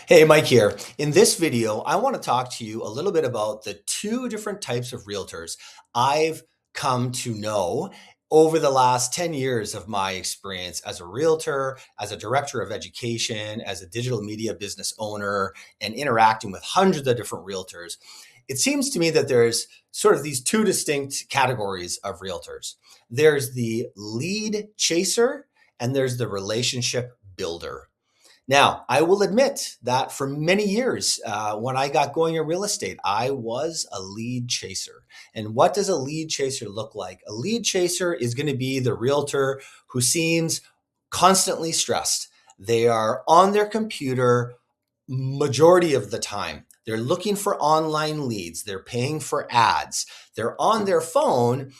Hey, Mike here. In this video, I want to talk to you a little bit about the two different types of realtors I've come to know over the last 10 years of my experience as a realtor, as a director of education, as a digital media business owner, and interacting with hundreds of different realtors. It seems to me that there's sort of these two distinct categories of realtors. There's the lead chaser and there's the relationship builder. Now, I will admit that for many years, when I got going in real estate, I was a lead chaser. And what does a lead chaser look like? A lead chaser is going to be the realtor who seems constantly stressed. They are on their computer majority of the time. They're looking for online leads. They're paying for ads. They're on their phone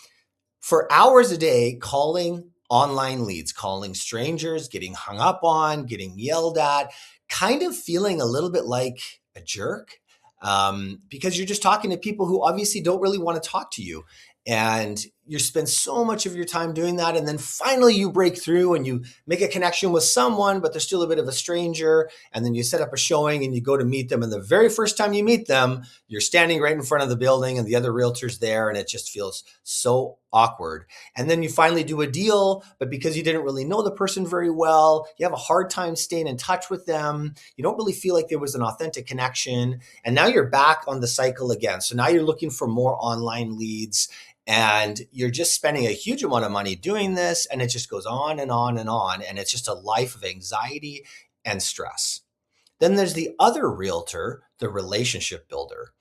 for hours a day calling online leads, calling strangers, getting hung up on, getting yelled at, kind of feeling a little bit like a jerk because you're just talking to people who obviously don't really want to talk to you. And you spend so much of your time doing that. And then finally you break through and you make a connection with someone, but they're still a bit of a stranger. And then you set up a showing and you go to meet them. And the very first time you meet them, you're standing right in front of the building and the other realtor's there. And it just feels so awkward. And then you finally do a deal, but because you didn't really know the person very well, you have a hard time staying in touch with them. You don't really feel like there was an authentic connection. And now you're back on the cycle again. So now you're looking for more online leads. And you're just spending a huge amount of money doing this, and it just goes on and on and on. And it's just a life of anxiety and stress. Then there's the other realtor, the relationship builder.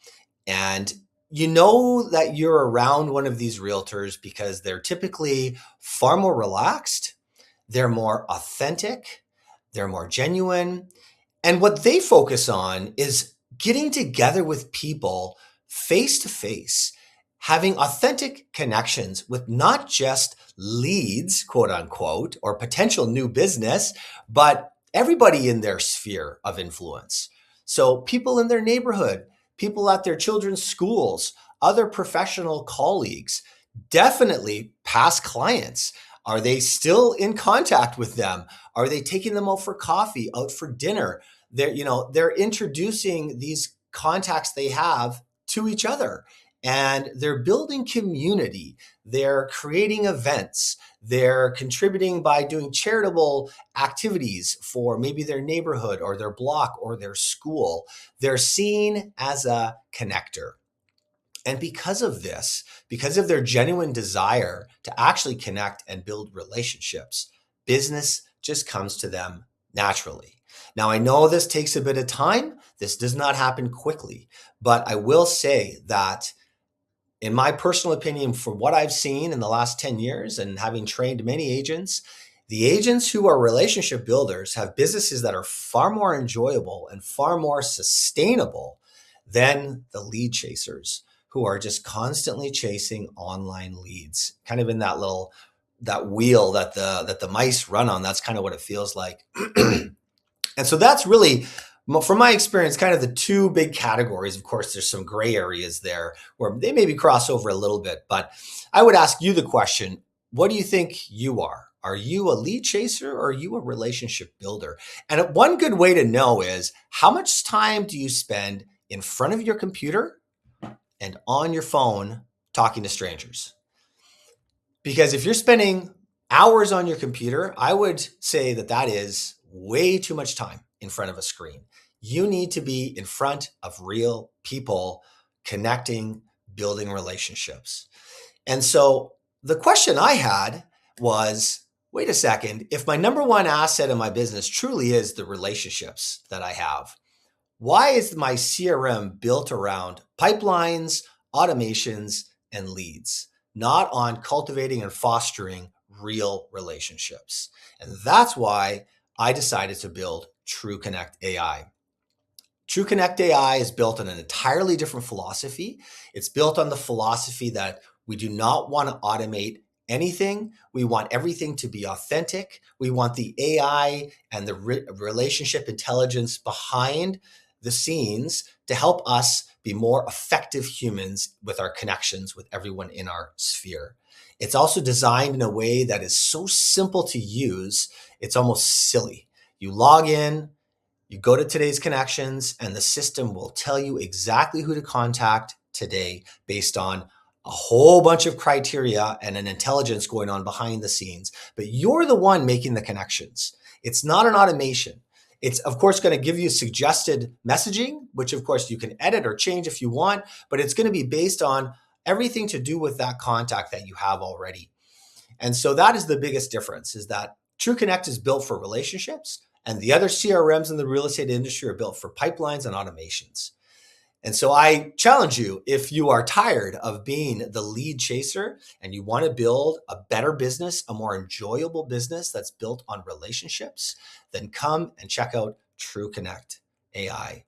And you know that you're around one of these realtors because they're typically far more relaxed, they're more authentic, they're more genuine. And what they focus on is getting together with people face to face, having authentic connections with not just leads, quote unquote, or potential new business, but everybody in their sphere of influence. So people in their neighborhood, people at their children's schools, other professional colleagues, definitely past clients. Are they still in contact with them? Are they taking them out for coffee, out for dinner? They're introducing these contacts they have to each other. And they're building community. They're creating events. They're contributing by doing charitable activities for maybe their neighborhood or their block or their school. They're seen as a connector. And because of this, because of their genuine desire to actually connect and build relationships, business just comes to them naturally. Now, I know this takes a bit of time. This does not happen quickly, but I will say that in my personal opinion, from what I've seen in the last 10 years and having trained many agents, the agents who are relationship builders have businesses that are far more enjoyable and far more sustainable than the lead chasers who are just constantly chasing online leads, kind of in that wheel that the mice run on. That's kind of what it feels like. And so that's really, from my experience, kind of the two big categories. Of course, there's some gray areas there where they maybe cross over a little bit, but I would ask you the question, what do you think you are? Are you a lead chaser or are you a relationship builder? And one good way to know is how much time do you spend in front of your computer and on your phone talking to strangers? Because if you're spending hours on your computer, I would say that is way too much time in front of a screen. You need to be in front of real people, connecting, building relationships. And so the question I had was, wait a second, if my number one asset in my business truly is the relationships that I have, why is my CRM built around pipelines, automations, and leads, not on cultivating and fostering real relationships? And that's why I decided to build True Connect AI. True Connect AI is built on an entirely different philosophy. It's built on the philosophy that we do not want to automate anything. We want everything to be authentic. We want the AI and the relationship intelligence behind the scenes to help us be more effective humans with our connections with everyone in our sphere. It's also designed in a way that is so simple to use, it's almost silly. You log in, You go to today's connections and the system will tell you exactly who to contact today based on a whole bunch of criteria and an intelligence going on behind the scenes. But you're the one making the connections. It's not an automation. It's, of course, going to give you suggested messaging, which, of course, you can edit or change if you want, but it's going to be based on everything to do with that contact that you have already. And so that is the biggest difference, is that TrueConnect is built for relationships and the other CRMs in the real estate industry are built for pipelines and automations. And so I challenge you, if you are tired of being the lead chaser and you want to build a better business, a more enjoyable business that's built on relationships, then come and check out TrueConnect AI.